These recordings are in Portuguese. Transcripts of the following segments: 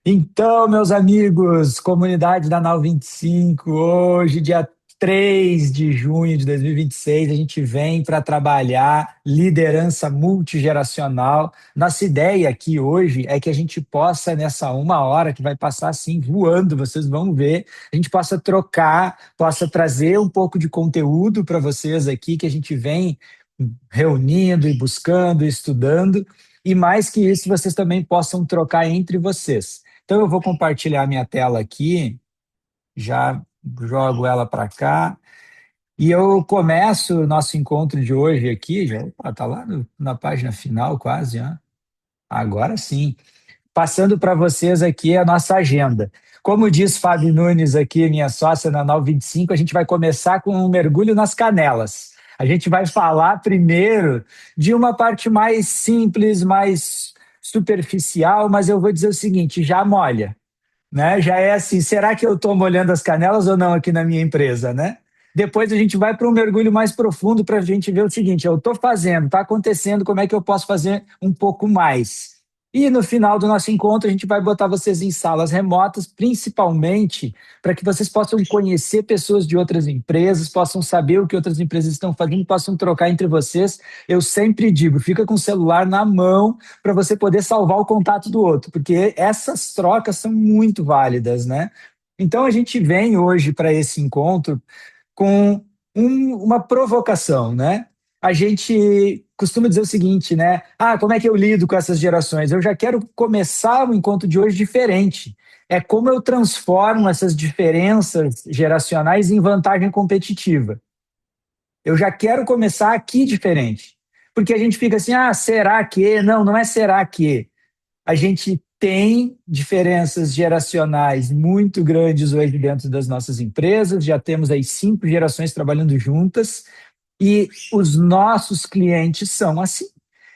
Então, meus amigos, comunidade da Nau 25, hoje, dia 3 de junho de 2026, a gente vem para trabalhar liderança multigeracional. Nossa ideia aqui hoje é que a gente possa, nessa uma hora que vai passar assim voando, vocês vão ver, a gente possa trocar, possa trazer um pouco de conteúdo para vocês aqui, que a gente vem reunindo e buscando, estudando, e mais que isso, vocês também possam trocar entre vocês. Então, eu vou compartilhar minha tela aqui, já jogo ela para cá, e eu começo o nosso encontro de hoje aqui, já está lá na página final quase, ó. Agora sim. Passando para vocês aqui a nossa agenda. Como diz Fábio Nunes aqui, minha sócia na Nau 25, a gente vai começar com um mergulho nas canelas. A gente vai falar primeiro de uma parte mais simples, mais superficial, mas eu vou dizer o seguinte, já molha, né? Já é assim, será que eu estou molhando as canelas ou não aqui na minha empresa, né? Depois a gente vai para um mergulho mais profundo para a gente ver o seguinte, eu estou fazendo, está acontecendo, como é que eu posso fazer um pouco mais? E no final do nosso encontro, a gente vai botar vocês em salas remotas, principalmente para que vocês possam conhecer pessoas de outras empresas, possam saber o que outras empresas estão fazendo, possam trocar entre vocês. Eu sempre digo, fica com o celular na mão para você poder salvar o contato do outro, porque essas trocas são muito válidas, né? Então a gente vem hoje para esse encontro com uma provocação, né? A gente costuma dizer o seguinte, né? Ah, como é que eu lido com essas gerações? Eu já quero começar o encontro de hoje diferente. É como eu transformo essas diferenças geracionais em vantagem competitiva. Eu já quero começar aqui diferente. Porque a gente fica assim, ah, será que? Não, não é será que. A gente tem diferenças geracionais muito grandes hoje dentro das nossas empresas, já temos aí 5 gerações trabalhando juntas e os nossos clientes são assim.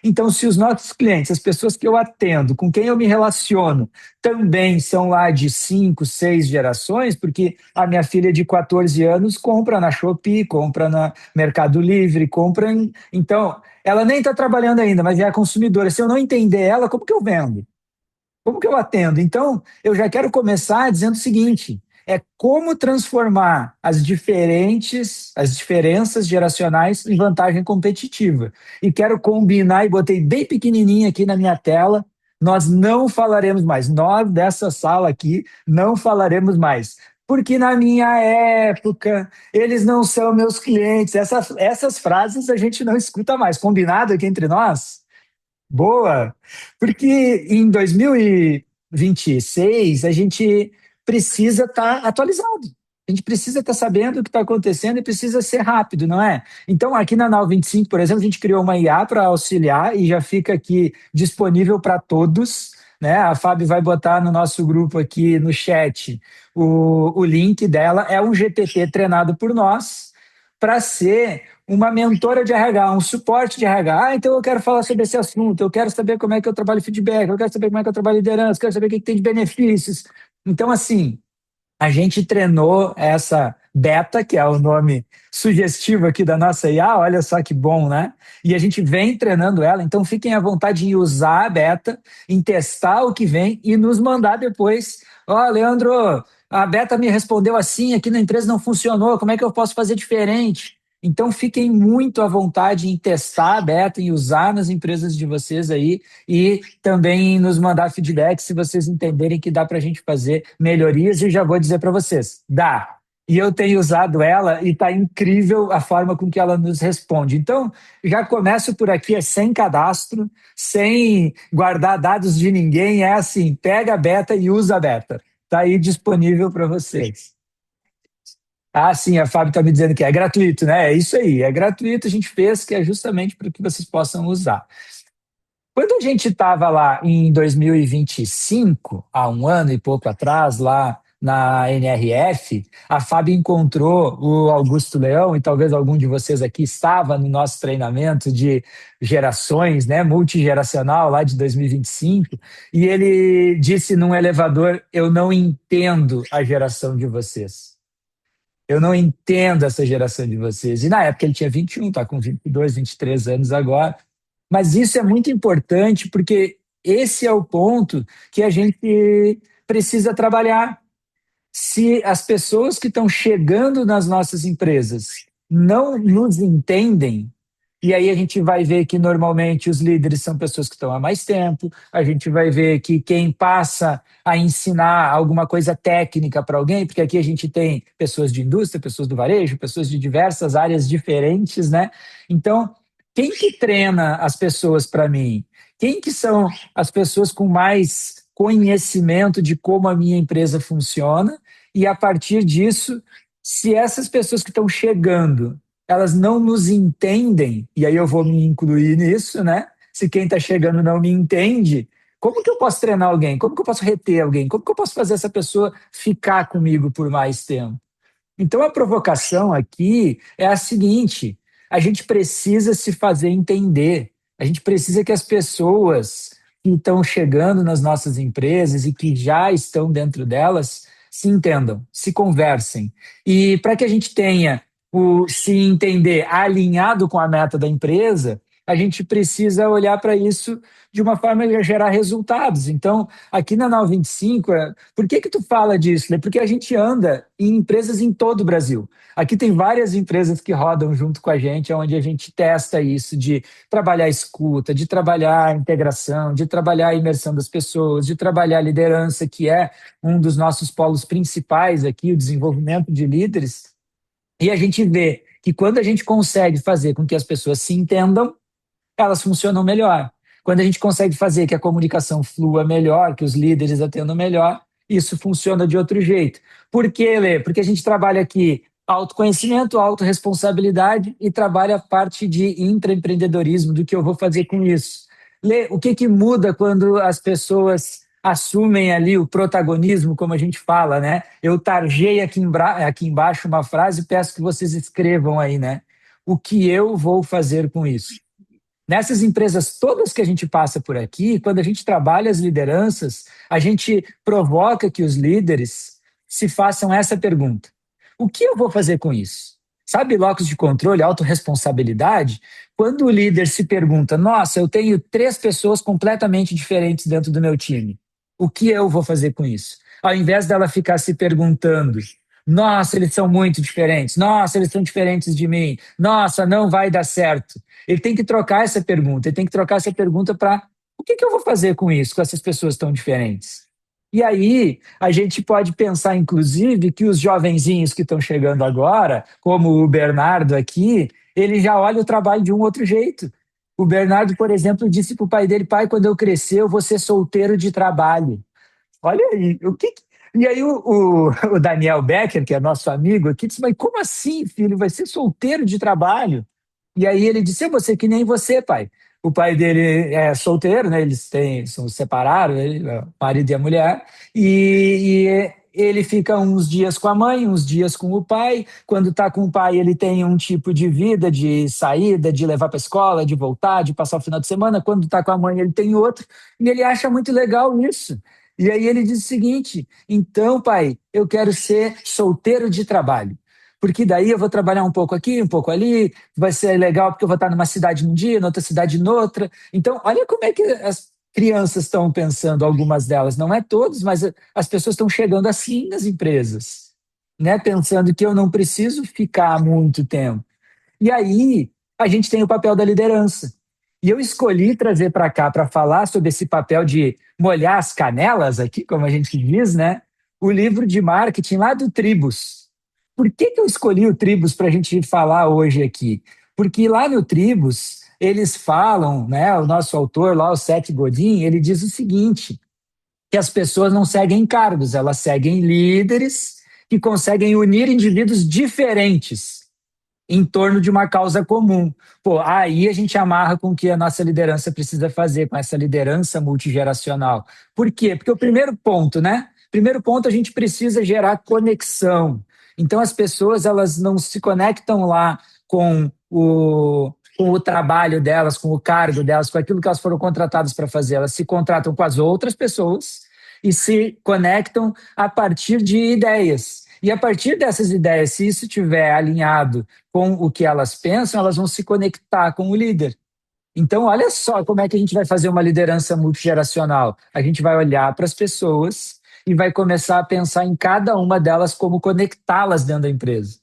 Então, se os nossos clientes, as pessoas que eu atendo, com quem eu me relaciono, também são lá de 5, 6 gerações, porque a minha filha de 14 anos compra na Shopee, compra na Mercado Livre, compra. Então, ela nem está trabalhando ainda, mas é consumidora. Se eu não entender ela, como que eu vendo? Como que eu atendo? Então, eu já quero começar dizendo o seguinte: é como transformar as diferenças geracionais em vantagem competitiva. E quero combinar, e botei bem pequenininho aqui na minha tela, nós não falaremos mais, nós dessa sala aqui não falaremos mais. Porque na minha época, eles não são meus clientes. Essas frases a gente não escuta mais. Combinado aqui entre nós? Boa, porque em 2026 a gente precisa estar atualizado. A gente precisa estar sabendo o que está acontecendo e precisa ser rápido, não é? Então, aqui na Nau 25, por exemplo, a gente criou uma IA para auxiliar e já fica aqui disponível para todos, né? A Fábio vai botar no nosso grupo aqui no chat o link dela. É um GPT treinado por nós para ser uma mentora de RH, um suporte de RH. Ah, então eu quero falar sobre esse assunto, eu quero saber como é que eu trabalho feedback, eu quero saber como é que eu trabalho liderança, eu quero saber o que tem de benefícios. Então, assim, a gente treinou essa beta, que é o nome sugestivo aqui da nossa IA, olha só que bom, né? E a gente vem treinando ela, então fiquem à vontade em usar a beta, em testar o que vem e nos mandar depois. Ó, Leandro, a beta me respondeu assim, aqui na empresa não funcionou, como é que eu posso fazer diferente? Então fiquem muito à vontade em testar a beta, em usar nas empresas de vocês aí e também nos mandar feedback se vocês entenderem que dá para a gente fazer melhorias. E já vou dizer para vocês, dá. E eu tenho usado ela e está incrível a forma com que ela nos responde. Então, já começo por aqui, é sem cadastro, sem guardar dados de ninguém, é assim, pega a beta e usa a beta. Está aí disponível para vocês. Ah, sim, a Fábio está me dizendo que é gratuito, né? É isso aí, é gratuito, a gente fez que é justamente para que vocês possam usar. Quando a gente estava lá em 2025, há um ano e pouco atrás, lá na NRF, a Fábio encontrou o Augusto Leão, e talvez algum de vocês aqui estava no nosso treinamento de gerações, né, multigeracional, lá de 2025, e ele disse num elevador: Eu não entendo a geração de vocês. Eu não entendo essa geração de vocês. E na época ele tinha 21, está com 22, 23 anos agora. Mas isso é muito importante porque esse é o ponto que a gente precisa trabalhar. Se as pessoas que estão chegando nas nossas empresas não nos entendem, e aí a gente vai ver que normalmente os líderes são pessoas que estão há mais tempo, a gente vai ver que quem passa a ensinar alguma coisa técnica para alguém, porque aqui a gente tem pessoas de indústria, pessoas do varejo, pessoas de diversas áreas diferentes, né? Então, quem que treina as pessoas para mim? Quem que são as pessoas com mais conhecimento de como a minha empresa funciona? E a partir disso, se essas pessoas que estão chegando elas não nos entendem, e aí eu vou me incluir nisso, né? Se quem está chegando não me entende, como que eu posso treinar alguém? Como que eu posso reter alguém? Como que eu posso fazer essa pessoa ficar comigo por mais tempo? Então, a provocação aqui é a seguinte: a gente precisa se fazer entender, a gente precisa que as pessoas que estão chegando nas nossas empresas e que já estão dentro delas se entendam, se conversem. E para que a gente tenha o se entender alinhado com a meta da empresa, a gente precisa olhar para isso de uma forma a gerar resultados. Então, aqui na Nau 25, por que que tu fala disso? Né? Porque a gente anda em empresas em todo o Brasil. Aqui tem várias empresas que rodam junto com a gente, onde a gente testa isso de trabalhar a escuta, de trabalhar a integração, de trabalhar a imersão das pessoas, de trabalhar a liderança, que é um dos nossos polos principais aqui, o desenvolvimento de líderes. E a gente vê que quando a gente consegue fazer com que as pessoas se entendam, elas funcionam melhor. Quando a gente consegue fazer que a comunicação flua melhor, que os líderes atendam melhor, isso funciona de outro jeito. Por quê, Lê? Porque a gente trabalha aqui autoconhecimento, autorresponsabilidade e trabalha a parte de intraempreendedorismo, do que eu vou fazer com isso. Lê, o que que muda quando as pessoas assumem ali o protagonismo, como a gente fala, né? Eu tarjei aqui embaixo uma frase e peço que vocês escrevam aí, né? O que eu vou fazer com isso? Nessas empresas todas que a gente passa por aqui, quando a gente trabalha as lideranças, a gente provoca que os líderes se façam essa pergunta: o que eu vou fazer com isso? Sabe, locus de controle, autorresponsabilidade? Quando o líder se pergunta: nossa, eu tenho 3 pessoas completamente diferentes dentro do meu time, o que eu vou fazer com isso? Ao invés dela ficar se perguntando: nossa, eles são muito diferentes, nossa, eles são diferentes de mim, nossa, não vai dar certo. Ele tem que trocar essa pergunta, ele tem que trocar essa pergunta para: o que que eu vou fazer com isso, com essas pessoas tão diferentes? E aí, a gente pode pensar, inclusive, que os jovenzinhos que estão chegando agora, como o Bernardo aqui, ele já olha o trabalho de um outro jeito. O Bernardo, por exemplo, disse para o pai dele: pai, quando eu crescer, eu vou ser solteiro de trabalho. Olha aí, o que. E aí o Daniel Becker, que é nosso amigo aqui, disse: mas como assim, filho? Vai ser solteiro de trabalho? E aí ele disse: eu vou ser que nem você, pai. O pai dele é solteiro, né? São separados, o marido e a mulher, e ele fica uns dias com a mãe, uns dias com o pai. Quando está com o pai, ele tem um tipo de vida, de saída, de levar para a escola, de voltar, de passar o final de semana. Quando está com a mãe, ele tem outro, e ele acha muito legal isso. E aí ele diz o seguinte: então, pai, eu quero ser solteiro de trabalho. Porque daí eu vou trabalhar um pouco aqui, um pouco ali, vai ser legal porque eu vou estar numa cidade num dia, noutra cidade noutra. Então, olha como é que as crianças estão pensando, algumas delas, não é todos, mas as pessoas estão chegando assim nas empresas, né? Pensando que eu não preciso ficar muito tempo. E aí a gente tem o papel da liderança. E eu escolhi trazer para cá para falar sobre esse papel de molhar as canelas aqui, como a gente diz, né? O livro de marketing lá do Tribus. Por que que eu escolhi o Tribus para a gente falar hoje aqui? Porque lá no Tribus eles falam, né? O nosso autor lá, o Seth Godin, ele diz o seguinte: que as pessoas não seguem cargos, elas seguem líderes que conseguem unir indivíduos diferentes em torno de uma causa comum. Pô, aí a gente amarra com o que a nossa liderança precisa fazer, com essa liderança multigeracional. Por quê? Porque o primeiro ponto, né? Primeiro ponto, a gente precisa gerar conexão. Então, as pessoas, elas não se conectam lá com o trabalho delas, com o cargo delas, com aquilo que elas foram contratadas para fazer. Elas se contratam com as outras pessoas e se conectam a partir de ideias. E a partir dessas ideias, se isso estiver alinhado com o que elas pensam, elas vão se conectar com o líder. Então, olha só como é que a gente vai fazer uma liderança multigeracional. A gente vai olhar para as pessoas e vai começar a pensar em cada uma delas, como conectá-las dentro da empresa.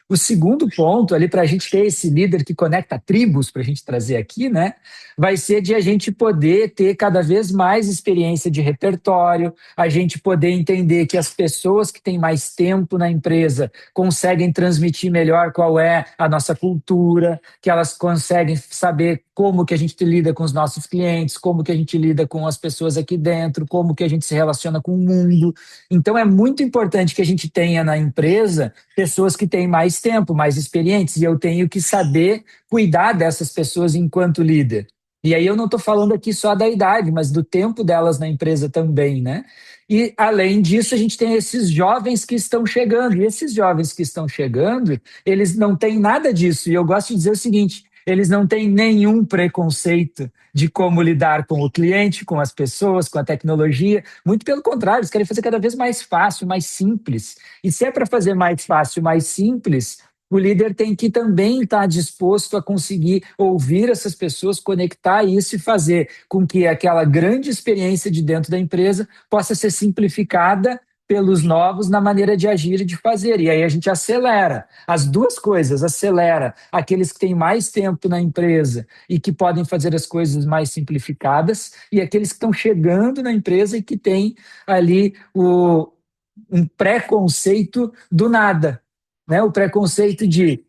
O segundo ponto ali para a gente ter esse líder que conecta tribos, para a gente trazer aqui, né? Vai ser de a gente poder ter cada vez mais experiência de repertório, a gente poder entender que as pessoas que têm mais tempo na empresa conseguem transmitir melhor qual é a nossa cultura, que elas conseguem saber como que a gente lida com os nossos clientes, como que a gente lida com as pessoas aqui dentro, como que a gente se relaciona com o mundo. Então é muito importante que a gente tenha na empresa pessoas que têm mais tempo, mais experientes, e eu tenho que saber cuidar dessas pessoas enquanto líder. E aí eu não estou falando aqui só da idade, mas do tempo delas na empresa também, né? E além disso, a gente tem esses jovens que estão chegando, e esses jovens que estão chegando, eles não têm nada disso. E eu gosto de dizer o seguinte: eles não têm nenhum preconceito de como lidar com o cliente, com as pessoas, com a tecnologia. Muito pelo contrário, eles querem fazer cada vez mais fácil, mais simples. E se é para fazer mais fácil, mais simples, o líder tem que também estar disposto a conseguir ouvir essas pessoas, conectar isso e fazer com que aquela grande experiência de dentro da empresa possa ser simplificada pelos novos na maneira de agir e de fazer. E aí a gente acelera as duas coisas, acelera aqueles que têm mais tempo na empresa e que podem fazer as coisas mais simplificadas, e aqueles que estão chegando na empresa e que têm ali um preconceito do nada, né? O preconceito de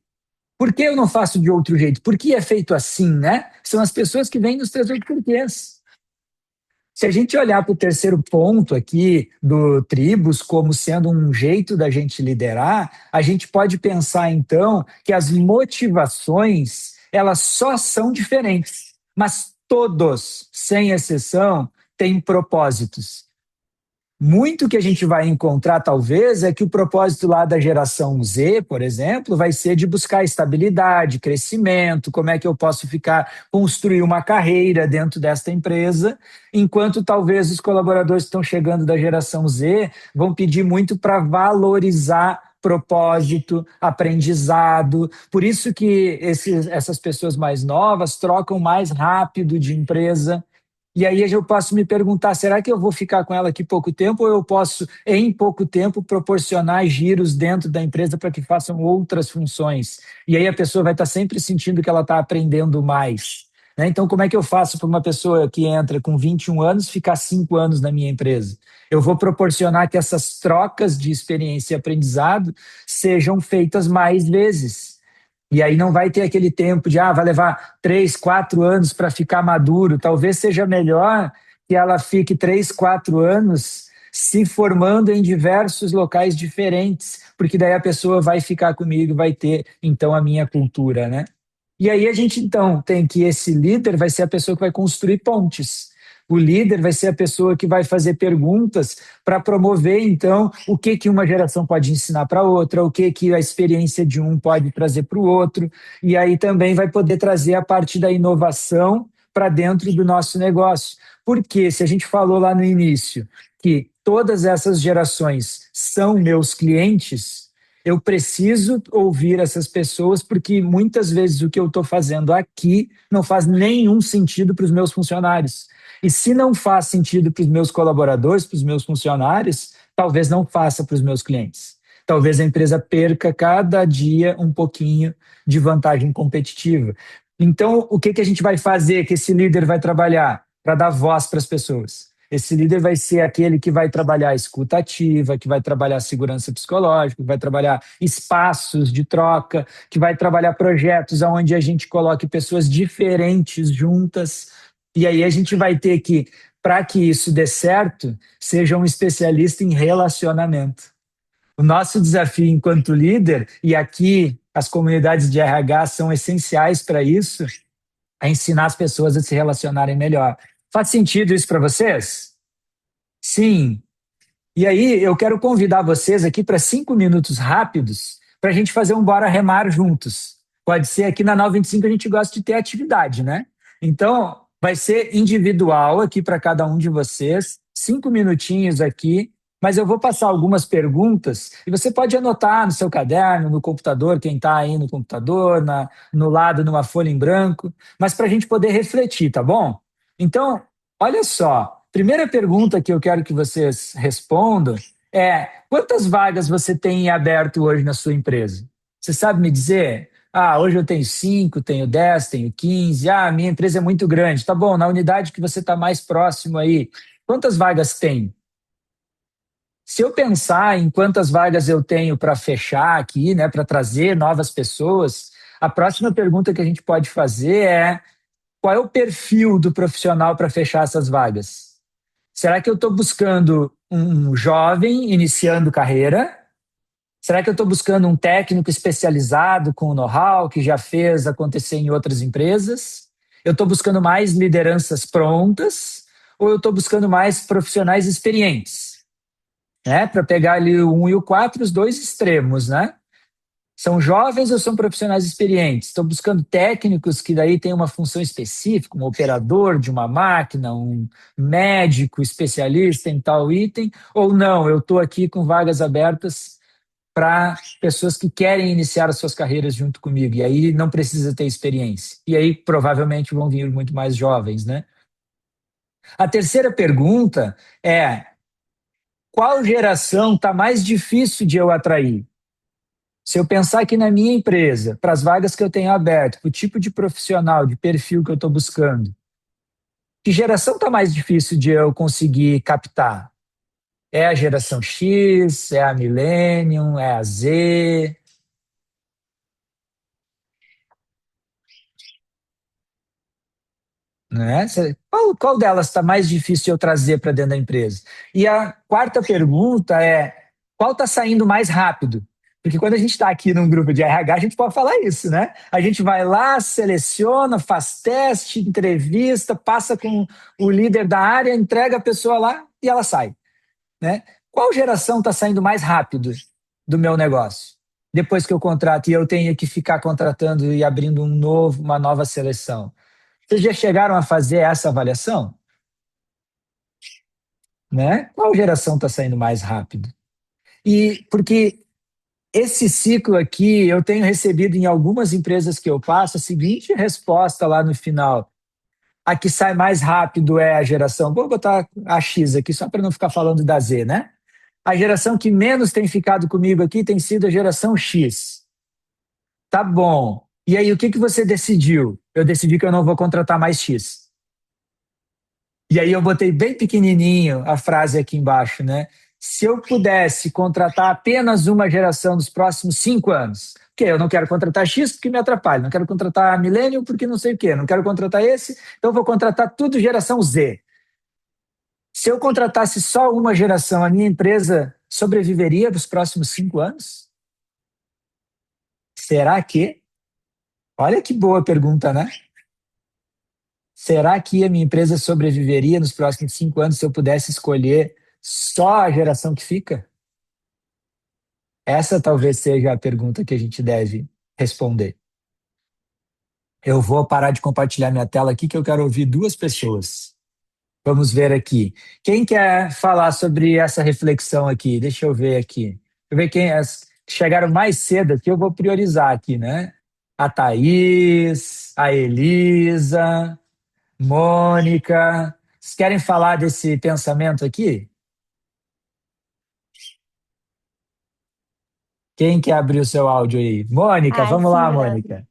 por que eu não faço de outro jeito? Por que é feito assim, né? São as pessoas que vêm nos trazer porquês. Se a gente olhar para o terceiro ponto aqui do Tribos como sendo um jeito da gente liderar, a gente pode pensar então que as motivações elas só são diferentes, mas todos, sem exceção, têm propósitos. Muito que a gente vai encontrar, talvez, é que o propósito lá da geração Z, por exemplo, vai ser de buscar estabilidade, crescimento, como é que eu posso construir uma carreira dentro desta empresa, enquanto talvez os colaboradores que estão chegando da geração Z vão pedir muito para valorizar propósito, aprendizado. Por isso que essas pessoas mais novas trocam mais rápido de empresa. E aí eu posso me perguntar, será que eu vou ficar com ela aqui pouco tempo ou eu posso, em pouco tempo, proporcionar giros dentro da empresa para que façam outras funções? E aí a pessoa vai estar sempre sentindo que ela está aprendendo mais. Né? Então, como é que eu faço para uma pessoa que entra com 21 anos ficar 5 anos na minha empresa? Eu vou proporcionar que essas trocas de experiência e aprendizado sejam feitas mais vezes. E aí não vai ter aquele tempo de, vai levar 3, 4 anos para ficar maduro. Talvez seja melhor que ela fique 3, 4 anos se formando em diversos locais diferentes, porque daí a pessoa vai ficar comigo, vai ter, então, a minha cultura, né? E aí a gente, então, tem que esse líder vai ser a pessoa que vai construir pontes. O líder vai ser a pessoa que vai fazer perguntas para promover, então, o que que uma geração pode ensinar para outra, o que que a experiência de um pode trazer para o outro, e aí também vai poder trazer a parte da inovação para dentro do nosso negócio. Porque se a gente falou lá no início que todas essas gerações são meus clientes, eu preciso ouvir essas pessoas, porque muitas vezes o que eu estou fazendo aqui não faz nenhum sentido para os meus funcionários. E se não faz sentido para os meus colaboradores, para os meus funcionários, talvez não faça para os meus clientes. Talvez a empresa perca cada dia um pouquinho de vantagem competitiva. Então, o que que a gente vai fazer, que esse líder vai trabalhar? Para dar voz para as pessoas. Esse líder vai ser aquele que vai trabalhar a escuta ativa, que vai trabalhar a segurança psicológica, que vai trabalhar espaços de troca, que vai trabalhar projetos onde a gente coloque pessoas diferentes juntas. E aí a gente vai ter que, para que isso dê certo, seja um especialista em relacionamento. O nosso desafio enquanto líder, e aqui as comunidades de RH são essenciais para isso, é ensinar as pessoas a se relacionarem melhor. Faz sentido isso para vocês? Sim. E aí eu quero convidar vocês aqui para 5 minutos rápidos para a gente fazer um Bora Remar juntos. Pode ser aqui na 925 a gente gosta de ter atividade, né? Então, vai ser individual aqui para cada um de vocês, 5 minutinhos aqui, mas eu vou passar algumas perguntas e você pode anotar no seu caderno, no computador, quem está aí no computador, no lado, numa folha em branco, mas para a gente poder refletir, tá bom? Então, olha só, Primeira pergunta que eu quero que vocês respondam é: quantas vagas você tem em aberto hoje na sua empresa? Você sabe me dizer? Ah, hoje eu tenho 5, tenho 10, tenho 15. Ah, minha empresa é muito grande. Tá bom, na unidade que você está mais próximo aí, quantas vagas tem? Se eu pensar em quantas vagas eu tenho para fechar aqui, né, para trazer novas pessoas, a próxima pergunta que a gente pode fazer é: qual é o perfil do profissional para fechar essas vagas? Será que eu estou buscando um jovem iniciando carreira? Será que eu estou buscando um técnico especializado com know-how que já fez acontecer em outras empresas? Eu estou buscando mais lideranças prontas? Ou eu estou buscando mais profissionais experientes? Né? Para pegar ali o 1 e o 4, os dois extremos, né? São jovens ou são profissionais experientes? Estou buscando técnicos que daí têm uma função específica, um operador de uma máquina, um médico especialista em tal item, ou não, eu estou aqui com vagas abertas para pessoas que querem iniciar as suas carreiras junto comigo, e aí não precisa ter experiência. E aí provavelmente vão vir muito mais jovens, né? A terceira pergunta é: qual geração está mais difícil de eu atrair? Se eu pensar aqui na minha empresa, para as vagas que eu tenho aberto, para o tipo de profissional, de perfil que eu estou buscando, que geração está mais difícil de eu conseguir captar? É a geração X? É a Millennium? É a Z? Né? Qual delas está mais difícil de eu trazer para dentro da empresa? E a quarta pergunta é: qual está saindo mais rápido? Porque quando a gente está aqui num grupo de RH, a gente pode falar isso, né? A gente vai lá, seleciona, faz teste, entrevista, passa com o líder da área, entrega a pessoa lá e ela sai, né? Qual geração está saindo mais rápido do meu negócio? Depois que eu contrato e eu tenho que ficar contratando e abrindo uma nova seleção. Vocês já chegaram a fazer essa avaliação? Né? Qual geração está saindo mais rápido? E porque esse ciclo aqui eu tenho recebido em algumas empresas que eu passo a seguinte resposta lá no final: a que sai mais rápido é a geração. Vou botar a X aqui só para não ficar falando da Z, né? A geração que menos tem ficado comigo aqui tem sido a geração X. Tá bom. E aí, o que que você decidiu? Eu decidi que eu não vou contratar mais X. E aí eu botei bem pequenininho a frase aqui embaixo, né? Se eu pudesse contratar apenas uma geração dos próximos 5 anos, que eu não quero contratar X porque me atrapalha, não quero contratar Millennium porque não sei o quê, não quero contratar esse, então vou contratar tudo geração Z. Se eu contratasse só uma geração, a minha empresa sobreviveria nos próximos 5 anos? Será que? Olha que boa pergunta, né? Será que a minha empresa sobreviveria nos próximos 5 anos se eu pudesse escolher só a geração que fica? Essa talvez seja a pergunta que a gente deve responder. Eu vou parar de compartilhar minha tela aqui que eu quero ouvir duas pessoas. Vamos ver aqui. Quem quer falar sobre essa reflexão aqui? Deixa eu ver aqui. Deixa eu ver quem as chegaram mais cedo aqui, eu vou priorizar aqui, né? A Thaís, a Elisa, Mônica. Vocês querem falar desse pensamento aqui? Quem quer abrir o seu áudio aí? Mônica, Ai, vamos sim, lá, Leandro. Mônica.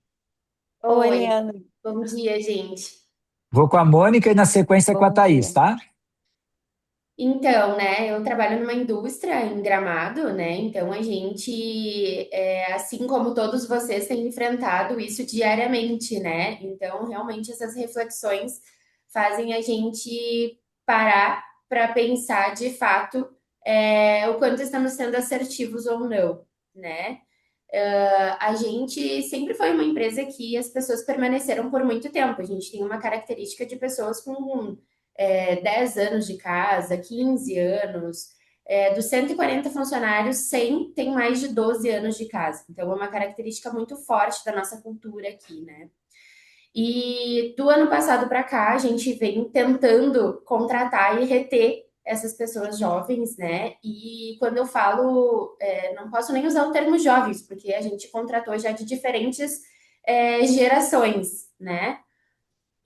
Oi, Oi, Leandro. bom dia, gente. Vou com a Mônica e na sequência com a Bom Thaís, dia. tá? Então, né, eu trabalho numa indústria em Gramado, né? Então a gente, assim como todos vocês, tem enfrentado isso diariamente, né? Então, realmente, essas reflexões fazem a gente parar para pensar de fato o quanto estamos sendo assertivos ou não, né? A gente sempre foi uma empresa que as pessoas permaneceram por muito tempo. A gente tem uma característica de pessoas com 10 anos de casa, 15 anos. Dos 140 funcionários, 100 tem mais de 12 anos de casa. Então, é uma característica muito forte da nossa cultura aqui, né? E do ano passado para cá, a gente vem tentando contratar e reter essas pessoas jovens, né? E quando eu falo, não posso nem usar o termo jovens, porque a gente contratou já de diferentes gerações, né?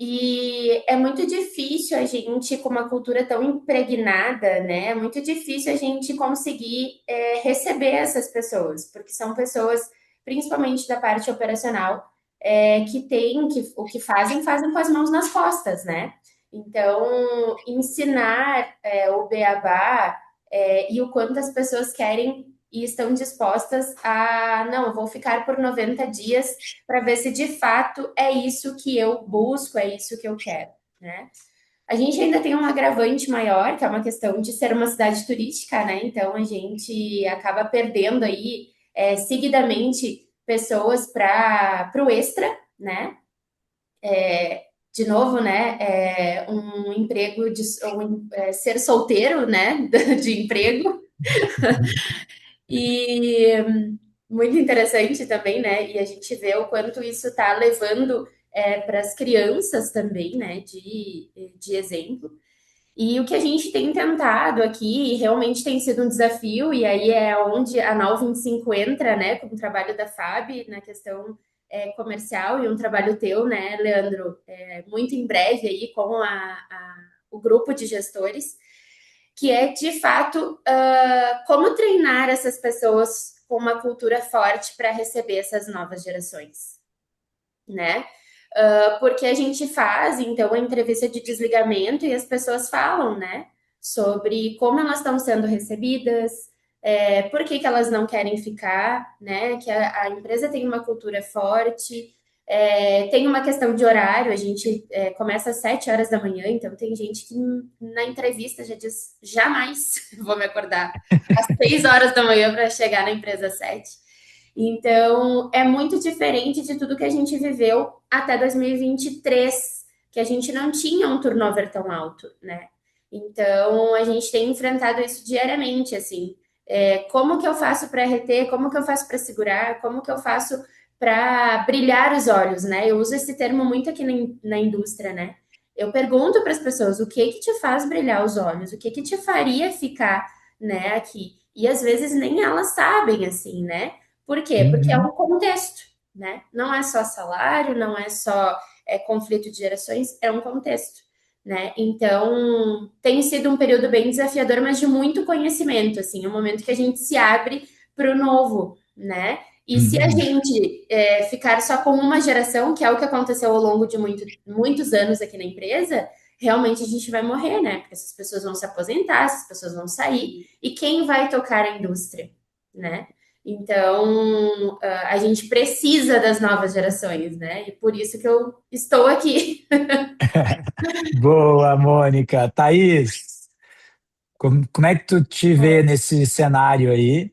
E é muito difícil a gente, com uma cultura tão impregnada, né? É muito difícil a gente conseguir receber essas pessoas, porque são pessoas, principalmente da parte operacional, que tem, que o que fazem, fazem com as mãos nas costas, né? Então, ensinar o beabá e o quanto as pessoas querem e estão dispostas a, não, eu vou ficar por 90 dias para ver se de fato é isso que eu busco, é isso que eu quero, né? A gente ainda tem um agravante maior, que é uma questão de ser uma cidade turística, né? Então a gente acaba perdendo aí seguidamente pessoas para o extra, né? De novo, né? Um emprego de ser solteiro, né? De emprego. E muito interessante também, né? E a gente vê o quanto isso está levando para as crianças também, né? De exemplo. E o que a gente tem tentado aqui realmente tem sido um desafio, e aí é onde a Nau 25 entra, né? Com o trabalho da FAB na questão comercial e um trabalho teu, né, Leandro? Muito em breve aí com o grupo de gestores que é de fato como treinar essas pessoas com uma cultura forte para receber essas novas gerações, né? Porque a gente faz então a entrevista de desligamento e as pessoas falam, né, sobre como elas estão sendo recebidas, por que elas não querem ficar, né? Que a empresa tem uma cultura forte. Tem uma questão de horário, a gente começa às 7 horas da manhã, então tem gente que na entrevista já diz jamais vou me acordar às 6 horas da manhã para chegar na empresa às 7. Então, é muito diferente de tudo que a gente viveu até 2023, que a gente não tinha um turnover tão alto, né? Então, a gente tem enfrentado isso diariamente, assim. Como que eu faço para reter? Como que eu faço para segurar? Como que eu faço para brilhar os olhos, né? Eu uso esse termo muito aqui na indústria, né? Eu pergunto para as pessoas o que que te faz brilhar os olhos, o que que te faria ficar, né, aqui. E às vezes nem elas sabem, assim, né? Por quê? Porque é um Uhum. contexto, né? Não é só salário, não é só conflito de gerações, é um contexto, né? Então, tem sido um período bem desafiador, mas de muito conhecimento, assim, um momento que a gente se abre para o novo, né? E se a Uhum. gente ficar só com uma geração, que é o que aconteceu ao longo de muitos anos aqui na empresa, realmente a gente vai morrer, né? Porque essas pessoas vão se aposentar, essas pessoas vão sair, e quem vai tocar a indústria, né? Então, a gente precisa das novas gerações, né? E por isso que eu estou aqui. Boa, Mônica. Thaís, como é que tu te vê nesse cenário aí?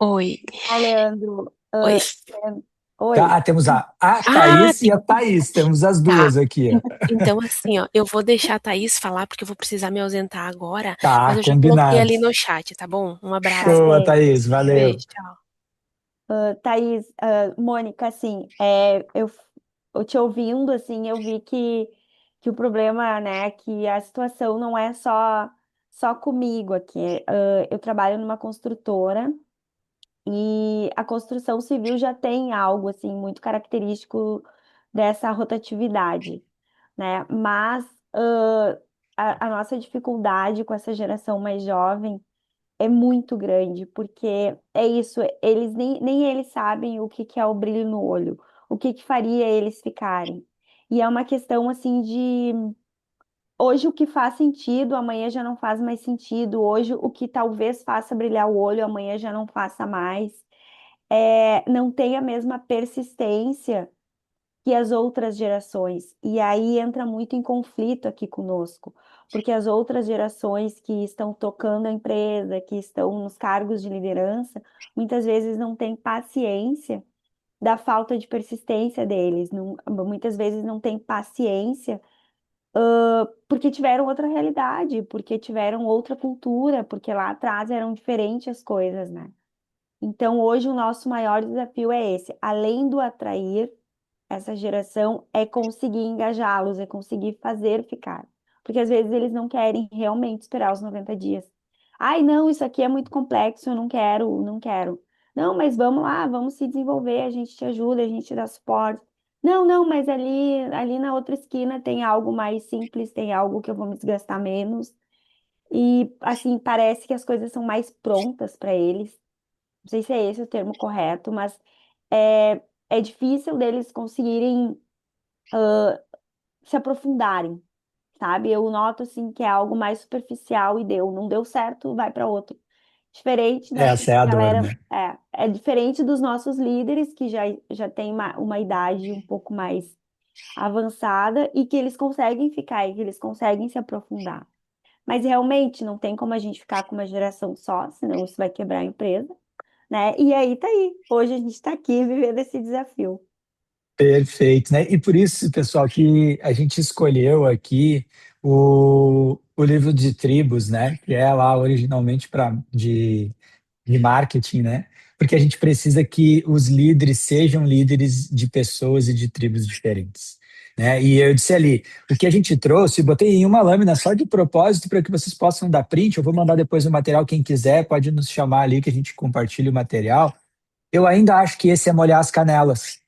Oi, Ó, Leandro, oi. oi. Temos a Ah, Thaís e a Thaís, temos as tá. duas aqui. Ó. Então, assim, ó, eu vou deixar a Thaís falar porque eu vou precisar me ausentar agora, mas Tá, eu já coloquei combinado. ali no chat, tá bom? Um Tá abraço. Show, bem. Thaís, valeu. Beijo, tchau. Thaís, Mônica, assim, eu te ouvindo, assim, eu vi que o problema, né, que a situação não é só comigo aqui. Eu trabalho numa construtora e a construção civil já tem algo, assim, muito característico dessa rotatividade, né? Mas a nossa dificuldade com essa geração mais jovem é muito grande, porque é isso, eles nem eles sabem o que que é o brilho no olho, o que que faria eles ficarem. E é uma questão assim de hoje o que faz sentido, amanhã já não faz mais sentido. Hoje o que talvez faça brilhar o olho, amanhã já não faça mais. Não tem a mesma persistência que as outras gerações. E aí entra muito em conflito aqui conosco, porque as outras gerações que estão tocando a empresa, que estão nos cargos de liderança, muitas vezes não têm paciência da falta de persistência deles, muitas vezes não têm paciência porque tiveram outra realidade, porque tiveram outra cultura, porque lá atrás eram diferentes as coisas, né? Então, hoje o nosso maior desafio é esse, além do atrair essa geração é conseguir engajá-los, é conseguir fazer ficar. Porque às vezes eles não querem realmente esperar os 90 dias. Ai, não, isso aqui é muito complexo, eu não quero, não quero. Não, mas vamos lá, vamos se desenvolver, a gente te ajuda, a gente te dá suporte. Não, não, mas ali na outra esquina tem algo mais simples, tem algo que eu vou me desgastar menos. E, assim, parece que as coisas são mais prontas para eles. Não sei se é esse o termo correto, mas é difícil deles conseguirem se aprofundarem, sabe? Eu noto, assim, que é algo mais superficial e não deu certo, vai para outro. Diferente dessa Essa é a dor, galera, né? é diferente dos nossos líderes que já tem uma idade um pouco mais avançada e que eles conseguem ficar e que eles conseguem se aprofundar. Mas realmente não tem como a gente ficar com uma geração só, senão isso vai quebrar a empresa, né? E aí tá aí. Hoje a gente está aqui vivendo esse desafio. Perfeito, né? E por isso, pessoal, que a gente escolheu aqui o livro de tribos, né? Que é lá originalmente de marketing, né? Porque a gente precisa que os líderes sejam líderes de pessoas e de tribos diferentes, né? E eu disse ali, o que a gente trouxe, botei em uma lâmina só de propósito para que vocês possam dar print. Eu vou mandar depois o material, quem quiser pode nos chamar ali que a gente compartilha o material. Eu ainda acho que esse é molhar as canelas.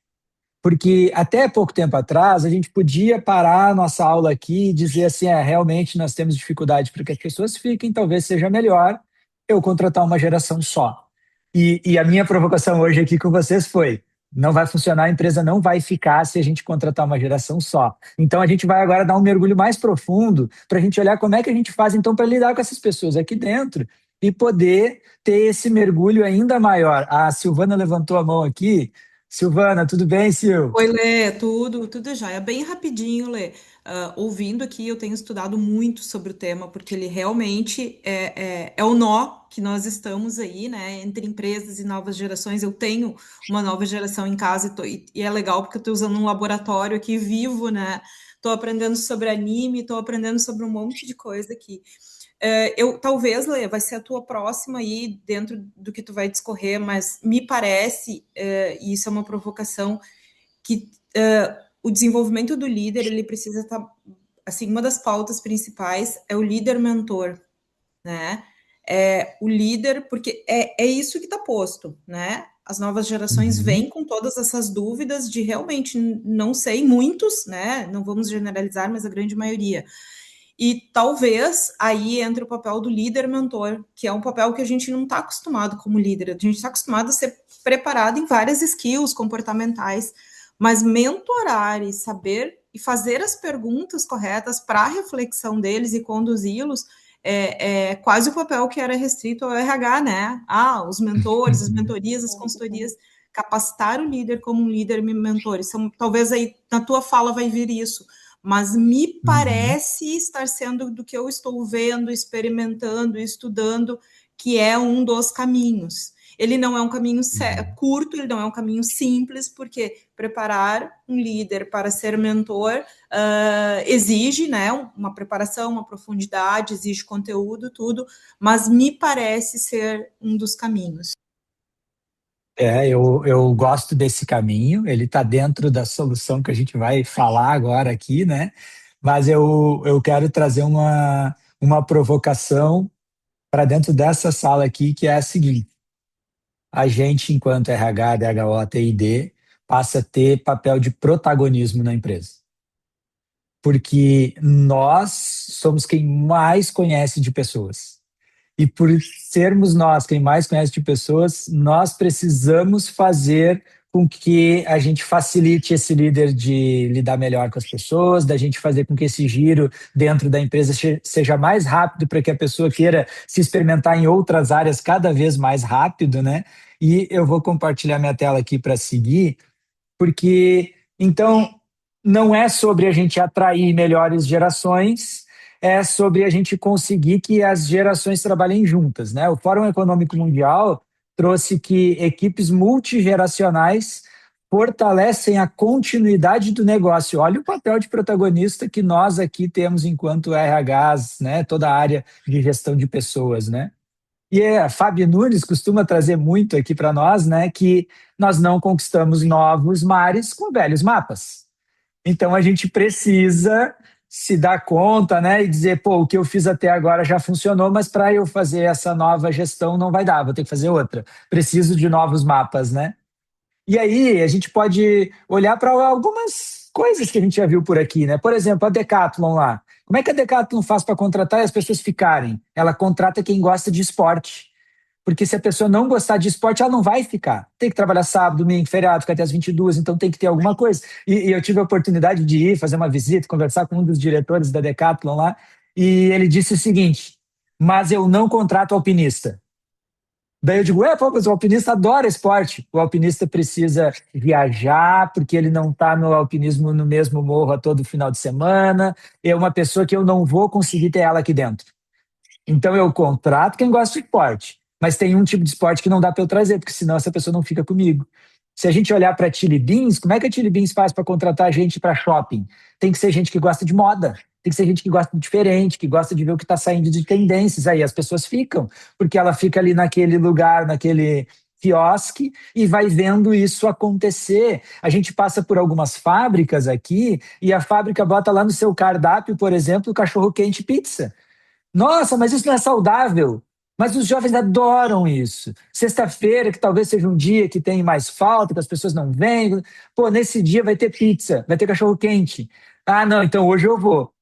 Porque até pouco tempo atrás a gente podia parar a nossa aula aqui e dizer assim, realmente nós temos dificuldade para que as pessoas fiquem, talvez seja melhor eu contratar uma geração só. E a minha provocação hoje aqui com vocês foi, não vai funcionar, a empresa não vai ficar se a gente contratar uma geração só. Então a gente vai agora dar um mergulho mais profundo para a gente olhar como é que a gente faz então para lidar com essas pessoas aqui dentro e poder ter esse mergulho ainda maior. A Silvana levantou a mão aqui. Silvana, tudo bem, Sil? Oi, Lê, tudo já. É bem rapidinho, Lê. Ouvindo aqui, eu tenho estudado muito sobre o tema, porque ele realmente é o nó que nós estamos aí, né, entre empresas e novas gerações. Eu tenho uma nova geração em casa e é legal porque eu estou usando um laboratório aqui vivo, né? Estou aprendendo sobre anime, estou aprendendo sobre um monte de coisa aqui. Talvez, Lê, vai ser a tua próxima aí dentro do que tu vai discorrer, mas me parece, e isso é uma provocação, que o desenvolvimento do líder, ele precisa estar, assim, uma das pautas principais é o líder mentor, né? O líder, porque é isso que está posto, né? As novas gerações Uhum. vêm com todas essas dúvidas de realmente, não sei, muitos, né? Não vamos generalizar, mas a grande maioria. E talvez aí entre o papel do líder mentor, que é um papel que a gente não está acostumado como líder, a gente está acostumado a ser preparado em várias skills comportamentais, mas mentorar e saber e fazer as perguntas corretas para a reflexão deles e conduzi-los é quase o papel que era restrito ao RH, né? Os mentores, as mentorias, as consultorias, capacitar o líder como um líder mentor. Talvez aí na tua fala vai vir isso, mas me Uhum. parece estar sendo do que eu estou vendo, experimentando, estudando, que é um dos caminhos. Ele não é um caminho Uhum. curto, ele não é um caminho simples, porque preparar um líder para ser mentor exige, né, uma preparação, uma profundidade, exige conteúdo, tudo, mas me parece ser um dos caminhos. Eu gosto desse caminho, ele está dentro da solução que a gente vai falar agora aqui, né? Mas eu quero trazer uma provocação para dentro dessa sala aqui, que é a seguinte: a gente, enquanto RH, DHO, TID, passa a ter papel de protagonismo na empresa. Porque nós somos quem mais conhece de pessoas. E por sermos nós quem mais conhece de pessoas, nós precisamos fazer com que a gente facilite esse líder de lidar melhor com as pessoas, da gente fazer com que esse giro dentro da empresa seja mais rápido para que a pessoa queira se experimentar em outras áreas cada vez mais rápido, né? E eu vou compartilhar minha tela aqui para seguir, porque então não é sobre a gente atrair melhores gerações, é sobre a gente conseguir que as gerações trabalhem juntas, né? O Fórum Econômico Mundial trouxe que equipes multigeracionais fortalecem a continuidade do negócio. Olha o papel de protagonista que nós aqui temos enquanto RHs, né? Toda a área de gestão de pessoas, né? E a Fábio Nunes costuma trazer muito aqui para nós, né, que nós não conquistamos novos mares com velhos mapas. Então a gente precisa se dar conta, né, e dizer, pô, o que eu fiz até agora já funcionou, mas para eu fazer essa nova gestão não vai dar, vou ter que fazer outra. Preciso de novos mapas, né? E aí a gente pode olhar para algumas coisas que a gente já viu por aqui, né? Por exemplo, a Decathlon lá. Como é que a Decathlon faz para contratar e as pessoas ficarem? Ela contrata quem gosta de esporte. Porque se a pessoa não gostar de esporte, ela não vai ficar. Tem que trabalhar sábado, domingo, feriado, ficar até as 22, então tem que ter alguma coisa. E eu tive a oportunidade de ir fazer uma visita, conversar com um dos diretores da Decathlon lá, e ele disse o seguinte: mas eu não contrato alpinista. Daí eu digo, pô, mas o alpinista adora esporte. O alpinista precisa viajar, porque ele não está no alpinismo no mesmo morro a todo final de semana. É uma pessoa que eu não vou conseguir ter ela aqui dentro. Então eu contrato quem gosta de esporte, mas tem um tipo de esporte que não dá para eu trazer, porque senão essa pessoa não fica comigo. Se a gente olhar para a Chili Beans, como é que a Chili Beans faz para contratar gente para shopping? Tem que ser gente que gosta de moda, tem que ser gente que gosta de diferente, que gosta de ver o que está saindo de tendências. Aí as pessoas ficam, porque ela fica ali naquele lugar, naquele quiosque e vai vendo isso acontecer. A gente passa por algumas fábricas aqui e a fábrica bota lá no seu cardápio, por exemplo, cachorro-quente pizza. Nossa, mas isso não é saudável. Mas os jovens adoram isso. Sexta-feira, que talvez seja um dia que tem mais falta, que as pessoas não vêm. Pô, nesse dia vai ter pizza, vai ter cachorro-quente. Ah, não, então hoje eu vou.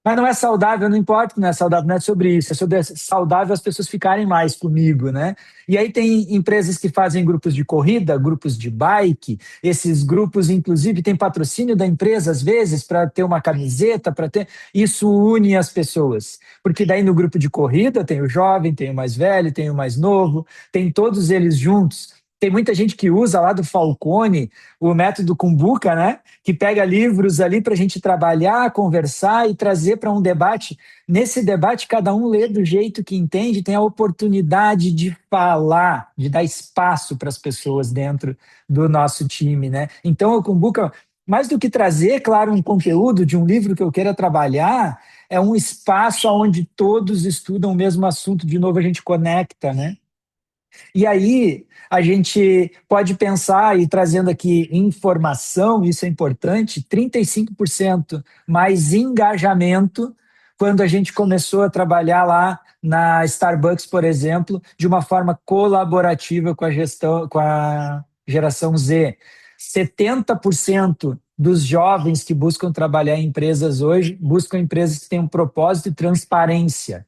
Mas não é saudável, não importa que não é saudável, não é sobre isso. É sobre saudável as pessoas ficarem mais comigo, né? E aí tem empresas que fazem grupos de corrida, grupos de bike. Esses grupos, inclusive, têm patrocínio da empresa, às vezes, para ter uma camiseta, para ter. Isso une as pessoas. Porque daí no grupo de corrida tem o jovem, tem o mais velho, tem o mais novo, tem todos eles juntos. Tem muita gente que usa lá do Falcone o método Kumbuka, né? Que pega livros ali para a gente trabalhar, conversar e trazer para um debate. Nesse debate, cada um lê do jeito que entende, tem a oportunidade de falar, de dar espaço para as pessoas dentro do nosso time, né? Então, o Kumbuka, mais do que trazer, claro, um conteúdo de um livro que eu queira trabalhar, é um espaço onde todos estudam o mesmo assunto. De novo, a gente conecta, né? E aí a gente pode pensar, e trazendo aqui informação, isso é importante, 35% mais engajamento quando a gente começou a trabalhar lá na Starbucks, por exemplo, de uma forma colaborativa com a gestão, com a geração Z. 70% dos jovens que buscam trabalhar em empresas hoje buscam empresas que têm um propósito e transparência.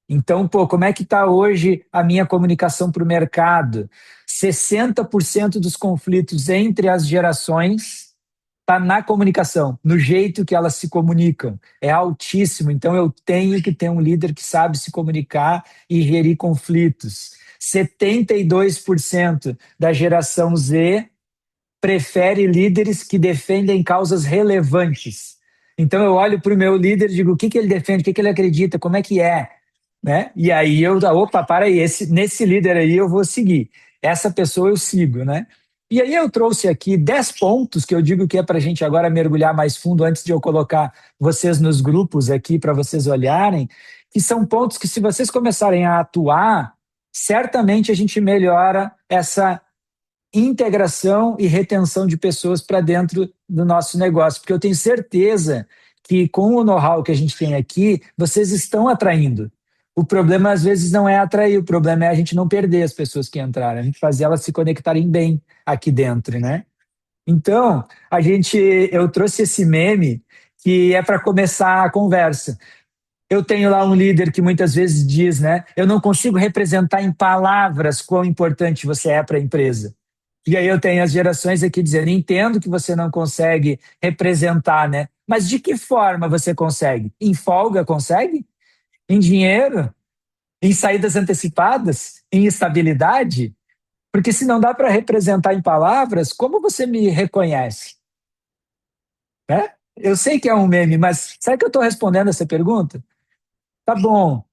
Então, pô, como é que está hoje a minha comunicação para o mercado? 60% dos conflitos entre as gerações está na comunicação, no jeito que elas se comunicam. É altíssimo. Então, eu tenho que ter um líder que sabe se comunicar e gerir conflitos. 72% da geração Z prefere líderes que defendem causas relevantes. Então, eu olho para o meu líder e digo, o que, que ele defende, o que, que ele acredita, como é que é? Né? E aí opa, para aí, nesse líder aí eu vou seguir. Essa pessoa eu sigo, né? E aí eu trouxe aqui 10 pontos que eu digo que é para a gente agora mergulhar mais fundo antes de eu colocar vocês nos grupos aqui para vocês olharem, que são pontos que se vocês começarem a atuar, certamente a gente melhora essa integração e retenção de pessoas para dentro do nosso negócio, porque eu tenho certeza que com o know-how que a gente tem aqui, vocês estão atraindo. O problema, às vezes, não é atrair, o problema é a gente não perder as pessoas que entraram, a gente fazer elas se conectarem bem aqui dentro, né? Então, eu trouxe esse meme que é para começar a conversa. Eu tenho lá um líder que muitas vezes diz, né? Eu não consigo representar em palavras quão importante você é para a empresa. E aí eu tenho as gerações aqui dizendo, entendo que você não consegue representar, né? Mas de que forma você consegue? Em folga consegue? Em dinheiro, em saídas antecipadas, em estabilidade, porque se não dá para representar em palavras, como você me reconhece? Né? Eu sei que é um meme, mas será que eu estou respondendo essa pergunta? Tá bom,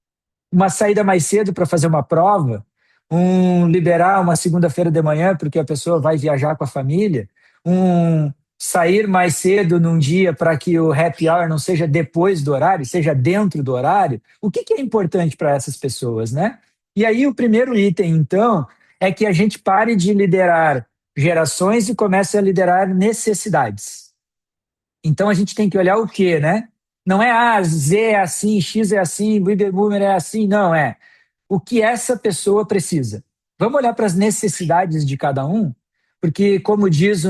uma saída mais cedo para fazer uma prova, liberar uma segunda-feira de manhã porque a pessoa vai viajar com a família, sair mais cedo num dia para que o happy hour não seja depois do horário, seja dentro do horário. O que é importante para essas pessoas, né? E aí o primeiro item, então, é que a gente pare de liderar gerações e comece a liderar necessidades. Então a gente tem que olhar o quê, né? Não é Z é assim, X é assim, Baby Boomer é assim, não, é o que essa pessoa precisa. Vamos olhar para as necessidades de cada um? Porque, como diz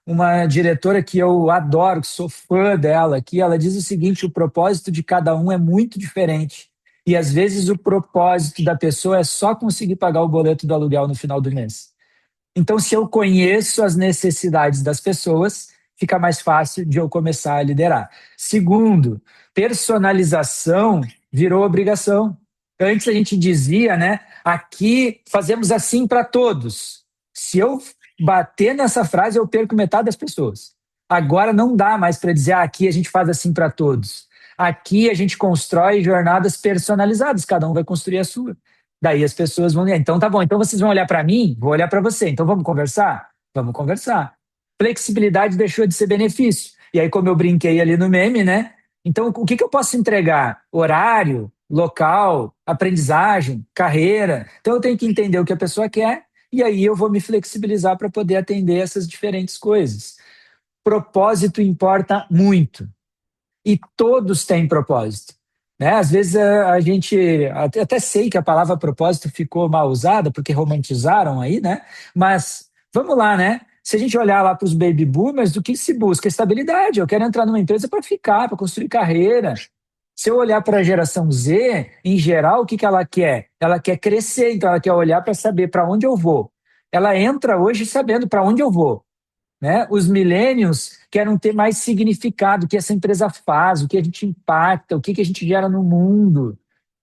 uma diretora que eu adoro, que sou fã dela aqui, ela diz o seguinte: o propósito de cada um é muito diferente. E às vezes o propósito da pessoa é só conseguir pagar o boleto do aluguel no final do mês. Então, se eu conheço as necessidades das pessoas, fica mais fácil de eu começar a liderar. Segundo, personalização virou obrigação. Antes a gente dizia, né? Aqui fazemos assim para todos. Se eu bater nessa frase, eu perco metade das pessoas. Agora não dá mais para dizer, aqui a gente faz assim para todos. Aqui a gente constrói jornadas personalizadas, cada um vai construir a sua. Daí as pessoas vão, então tá bom, então vocês vão olhar para mim, vou olhar para você, então vamos conversar? Vamos conversar. Flexibilidade deixou de ser benefício. E aí, como eu brinquei ali no meme, né? Então, o que eu posso entregar? Horário, local, aprendizagem, carreira. Então, eu tenho que entender o que a pessoa quer e aí eu vou me flexibilizar para poder atender essas diferentes coisas. Propósito importa muito. E todos têm propósito. Né? Às vezes a gente, até sei que a palavra propósito ficou mal usada, porque romantizaram aí, né? Mas vamos lá, né? Se a gente olhar lá para os baby boomers, do que se busca? Estabilidade. Eu quero entrar numa empresa para ficar, para construir carreira. Se eu olhar para a geração Z, em geral, o que ela quer? Ela quer crescer, então ela quer olhar para saber para onde eu vou. Ela entra hoje sabendo para onde eu vou. Né? Os millennials querem ter mais significado, o que essa empresa faz, o que a gente impacta, o que a gente gera no mundo.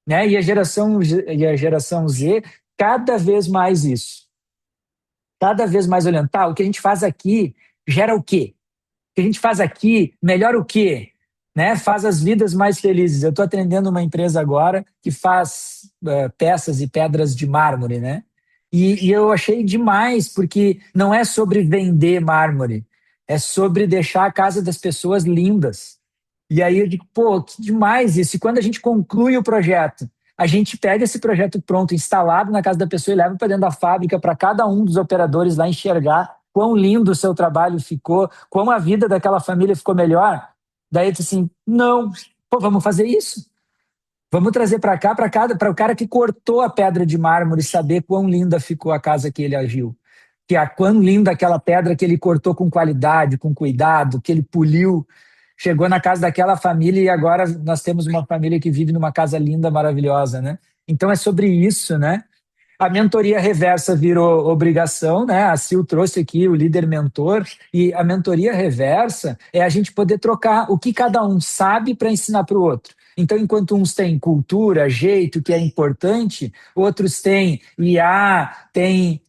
Né? E a geração Z, cada vez mais isso. Cada vez mais olhando, tá, o que a gente faz aqui gera o quê? O que a gente faz aqui melhora o quê? Né? Faz as vidas mais felizes. Eu estou atendendo uma empresa agora que faz peças e pedras de mármore, né? E eu achei demais, porque não é sobre vender mármore, é sobre deixar a casa das pessoas lindas. E aí eu digo, pô, que demais isso. E quando a gente conclui o projeto, a gente pega esse projeto pronto, instalado na casa da pessoa e leva para dentro da fábrica para cada um dos operadores lá enxergar quão lindo o seu trabalho ficou, como a vida daquela família ficou melhor. Daí eu disse assim, não, pô, vamos fazer isso. Vamos trazer para cá, para o cara que cortou a pedra de mármore saber quão linda ficou a casa que ele agiu. Que a quão linda aquela pedra que ele cortou com qualidade, com cuidado, que ele poliu. Chegou na casa daquela família e agora nós temos uma família que vive numa casa linda, maravilhosa, né? Então é sobre isso, né? A mentoria reversa virou obrigação, né? A Sil trouxe aqui o líder mentor, e a mentoria reversa é a gente poder trocar o que cada um sabe para ensinar para o outro. Então, enquanto uns têm cultura, jeito, que é importante, outros têm IA, têm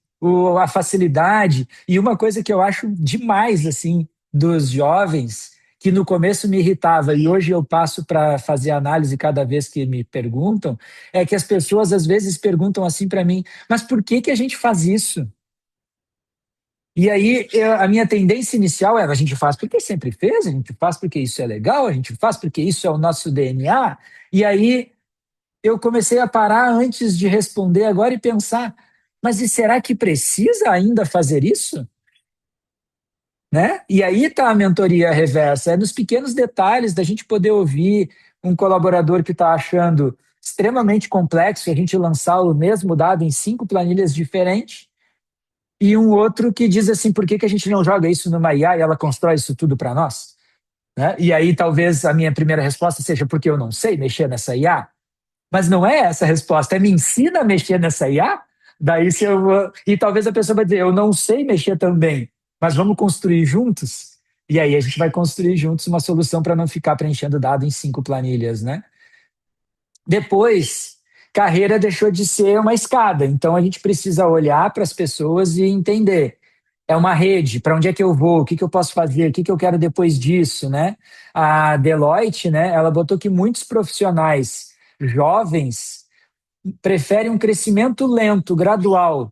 a facilidade. E uma coisa que eu acho demais, assim, dos jovens, que no começo me irritava e hoje eu passo para fazer análise cada vez que me perguntam, é que as pessoas às vezes perguntam assim para mim, mas por que a gente faz isso? E aí a minha tendência inicial era, a gente faz porque sempre fez, a gente faz porque isso é legal, a gente faz porque isso é o nosso DNA. E aí eu comecei a parar antes de responder agora e pensar, mas e será que precisa ainda fazer isso? Né? E aí está a mentoria reversa, é nos pequenos detalhes da gente poder ouvir um colaborador que está achando extremamente complexo a gente lançar o mesmo dado em 5 planilhas diferentes, e um outro que diz assim, por que a gente não joga isso numa IA e ela constrói isso tudo para nós? Né? E aí talvez a minha primeira resposta seja porque eu não sei mexer nessa IA, mas não é essa a resposta, é me ensina a mexer nessa IA? Daí se eu vou... E talvez a pessoa vai dizer, eu não sei mexer também, mas vamos construir juntos? E aí a gente vai construir juntos uma solução para não ficar preenchendo dado em 5 planilhas, né? Depois, carreira deixou de ser uma escada, então a gente precisa olhar para as pessoas e entender. É uma rede, para onde é que eu vou, o que eu posso fazer, o que eu quero depois disso, né? A Deloitte, né, ela botou que muitos profissionais jovens preferem um crescimento lento, gradual.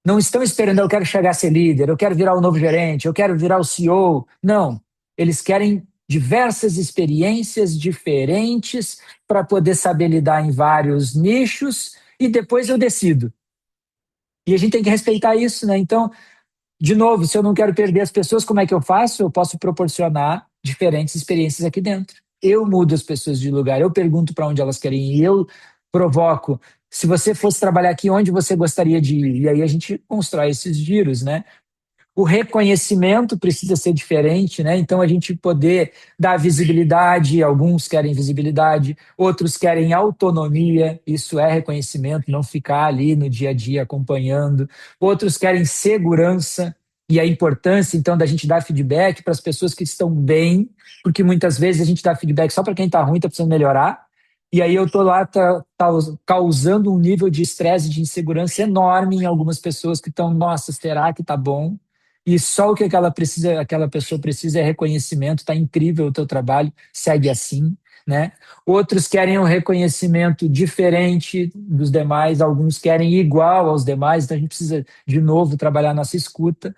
Não estão esperando, eu quero chegar a ser líder, eu quero virar o novo gerente, eu quero virar o CEO. Não, eles querem diversas experiências diferentes para poder saber lidar em vários nichos e depois eu decido. E a gente tem que respeitar isso, né? Então, de novo, se eu não quero perder as pessoas, como é que eu faço? Eu posso proporcionar diferentes experiências aqui dentro. Eu mudo as pessoas de lugar, eu pergunto para onde elas querem ir, eu provoco. Se você fosse trabalhar aqui, onde você gostaria de ir? E aí a gente constrói esses giros, né? O reconhecimento precisa ser diferente, né? Então a gente poder dar visibilidade, alguns querem visibilidade, outros querem autonomia, isso é reconhecimento, não ficar ali no dia a dia acompanhando. Outros querem segurança e a importância então da gente dar feedback para as pessoas que estão bem, porque muitas vezes a gente dá feedback só para quem está ruim, está precisando melhorar. E aí eu tô lá causando um nível de estresse e de insegurança enorme em algumas pessoas que estão, nossa, será que tá bom? E só o que aquela pessoa precisa é reconhecimento, tá incrível o teu trabalho, segue assim, né? Outros querem um reconhecimento diferente dos demais, alguns querem igual aos demais, então a gente precisa de novo trabalhar nossa escuta.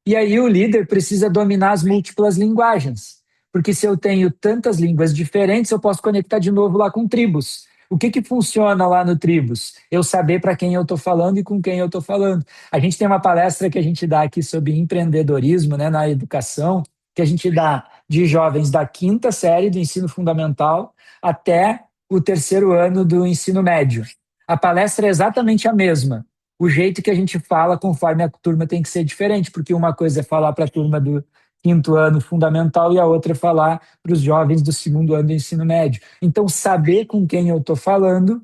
E aí o líder precisa dominar as múltiplas linguagens, porque se eu tenho tantas línguas diferentes, eu posso conectar de novo lá com tribos. O que que funciona lá no Tribos? Eu saber para quem eu estou falando e com quem eu estou falando. A gente tem uma palestra que a gente dá aqui sobre empreendedorismo, né, na educação, que a gente dá de jovens da quinta série do ensino fundamental até o terceiro ano do ensino médio. A palestra é exatamente a mesma. O jeito que a gente fala conforme a turma tem que ser diferente, porque uma coisa é falar para a turma do quinto ano fundamental e a outra é falar para os jovens do segundo ano do ensino médio. Então, saber com quem eu estou falando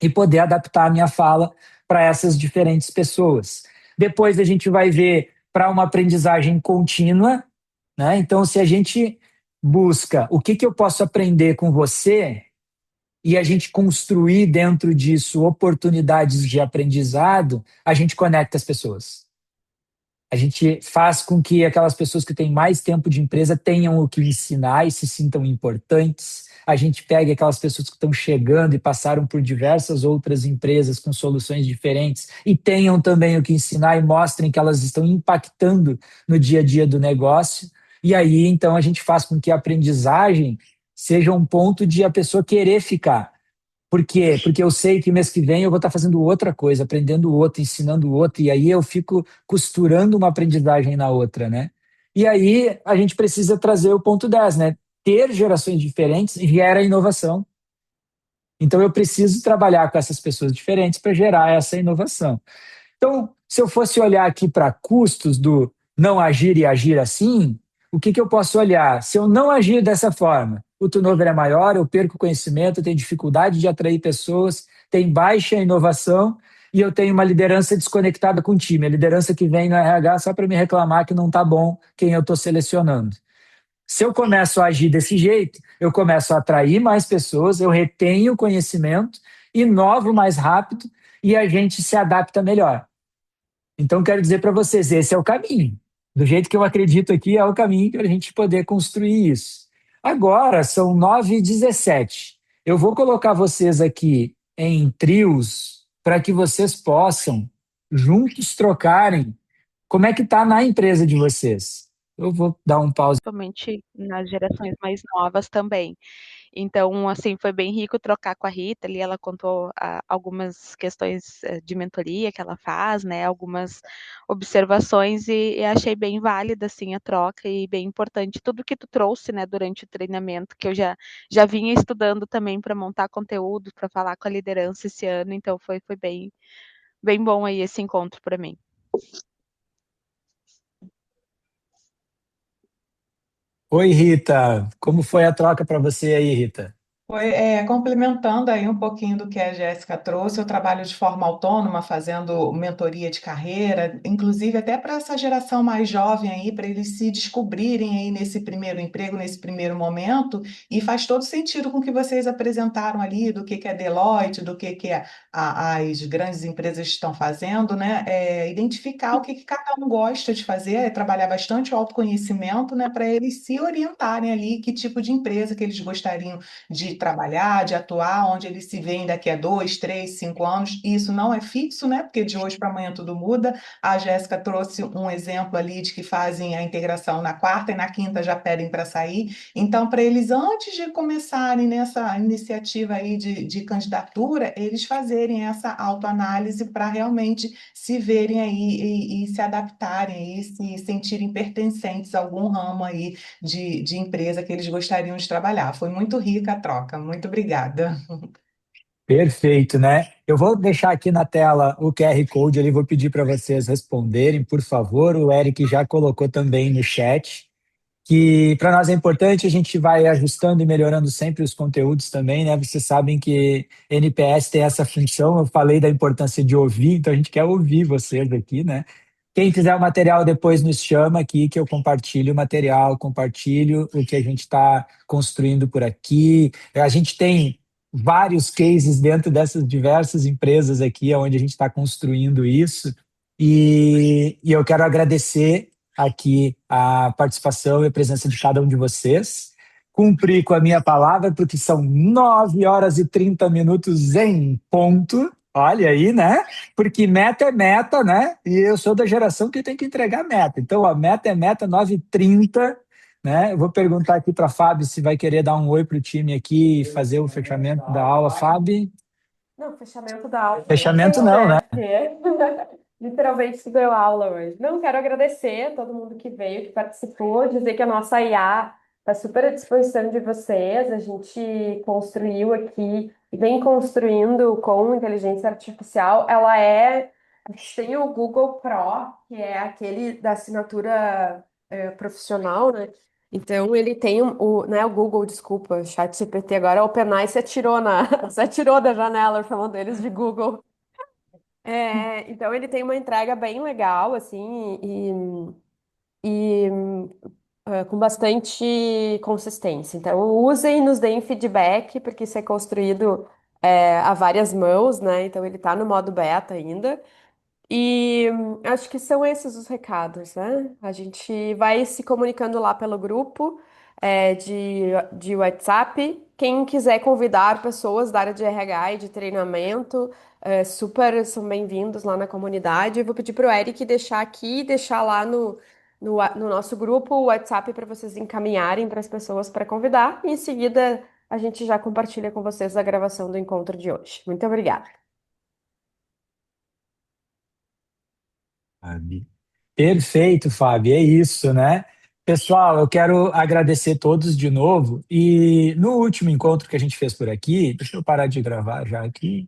e poder adaptar a minha fala para essas diferentes pessoas. Depois a gente vai ver para uma aprendizagem contínua, né? Então, se a gente busca o que, que eu posso aprender com você e a gente construir dentro disso oportunidades de aprendizado, a gente conecta as pessoas. A gente faz com que aquelas pessoas que têm mais tempo de empresa tenham o que ensinar e se sintam importantes. A gente pega aquelas pessoas que estão chegando e passaram por diversas outras empresas com soluções diferentes e tenham também o que ensinar e mostrem que elas estão impactando no dia a dia do negócio. E aí, então, a gente faz com que a aprendizagem seja um ponto de a pessoa querer ficar. Por quê? Porque eu sei que mês que vem eu vou estar fazendo outra coisa, aprendendo outra, ensinando outra, e aí eu fico costurando uma aprendizagem na outra, né? E aí a gente precisa trazer o ponto 10, né? Ter gerações diferentes gera inovação. Então eu preciso trabalhar com essas pessoas diferentes para gerar essa inovação. Então, se eu fosse olhar aqui para custos do não agir e agir assim, o que, que eu posso olhar? Se eu não agir dessa forma, o turnover é maior, eu perco conhecimento, eu tenho dificuldade de atrair pessoas, tem baixa inovação e eu tenho uma liderança desconectada com o time, a liderança que vem no RH só para me reclamar que não está bom quem eu estou selecionando. Se eu começo a agir desse jeito, eu começo a atrair mais pessoas, eu retenho o conhecimento, inovo mais rápido e a gente se adapta melhor. Então, quero dizer para vocês, esse é o caminho. Do jeito que eu acredito aqui, é o caminho para a gente poder construir isso. Agora, são 9h17. Eu vou colocar vocês aqui em trios para que vocês possam juntos trocarem como é que está na empresa de vocês. Eu vou dar um pause. Principalmente nas gerações mais novas também. Então, assim, foi bem rico trocar com a Rita ali, ela contou algumas questões de mentoria que ela faz, né, algumas observações e achei bem válida, assim, a troca e bem importante tudo que tu trouxe, né, durante o treinamento, que eu já vinha estudando também para montar conteúdo, para falar com a liderança esse ano, então foi bem, bem bom aí esse encontro para mim. Oi, Rita. Como foi a troca para você aí, Rita? Foi, complementando aí um pouquinho do que a Jéssica trouxe, eu trabalho de forma autônoma, fazendo mentoria de carreira, inclusive até para essa geração mais jovem aí, para eles se descobrirem aí nesse primeiro emprego, nesse primeiro momento, e faz todo sentido com o que vocês apresentaram ali, do que é Deloitte, do que as grandes empresas estão fazendo, né? Identificar o que cada um gosta de fazer, trabalhar bastante o autoconhecimento, né, para eles se orientarem ali, que tipo de empresa que eles gostariam de trabalhar, de atuar, onde eles se veem daqui a 2, 3, 5 anos. E isso não é fixo, né? Porque de hoje para amanhã tudo muda. A Jéssica trouxe um exemplo ali de que fazem a integração na quarta e na quinta já pedem para sair. Então, para eles, antes de começarem nessa iniciativa aí de candidatura, eles fazerem essa autoanálise para realmente se verem aí e se adaptarem e se sentirem pertencentes a algum ramo aí de empresa que eles gostariam de trabalhar. Foi muito rica a troca. Muito obrigada. Perfeito, né? Eu vou deixar aqui na tela o QR Code, ali vou pedir para vocês responderem, por favor. O Eric já colocou também no chat, que para nós é importante, a gente vai ajustando e melhorando sempre os conteúdos também, né? Vocês sabem que NPS tem essa função, eu falei da importância de ouvir, então a gente quer ouvir vocês aqui, né? Quem quiser o material depois nos chama aqui, que eu compartilho o material, compartilho o que a gente está construindo por aqui. A gente tem vários cases dentro dessas diversas empresas aqui, onde a gente está construindo isso. E eu quero agradecer aqui a participação e a presença de cada um de vocês. Cumpri com a minha palavra, porque são 9 horas e 30 minutos em ponto. Olha aí, né? Porque meta é meta, né? E eu sou da geração que tem que entregar meta. Então, a meta é meta, 9h30, né? Eu vou perguntar aqui para a Fábio se vai querer dar um oi para o time aqui e fazer o fechamento da aula. Fábio? Não, fechamento da aula. Fechamento não, né? Literalmente se deu aula hoje. Não, quero agradecer a todo mundo que veio, que participou, dizer que a nossa IA está super à disposição de vocês. A gente construiu aqui e vem construindo com inteligência artificial. A gente tem o Google Pro, que é aquele da assinatura profissional, né? Então ele tem não é o Google, desculpa, o ChatGPT agora, o OpenAI se atirou da janela chamando eles de Google. Então ele tem uma entrega bem legal, assim, e com bastante consistência. Então usem, nos deem feedback, porque isso é construído a várias mãos, né? Então ele está no modo beta ainda. E acho que são esses os recados, né? A gente vai se comunicando lá pelo grupo de WhatsApp. Quem quiser convidar pessoas da área de RH e de treinamento, super são bem-vindos lá na comunidade. Eu vou pedir para o Eric deixar aqui, deixar lá no nosso grupo o WhatsApp para vocês encaminharem para as pessoas para convidar. E em seguida a gente já compartilha com vocês a gravação do encontro de hoje. Muito obrigada. Fábio. Perfeito, Fábio, é isso, né? Pessoal, eu quero agradecer todos de novo. E no último encontro que a gente fez por aqui, deixa eu parar de gravar já aqui.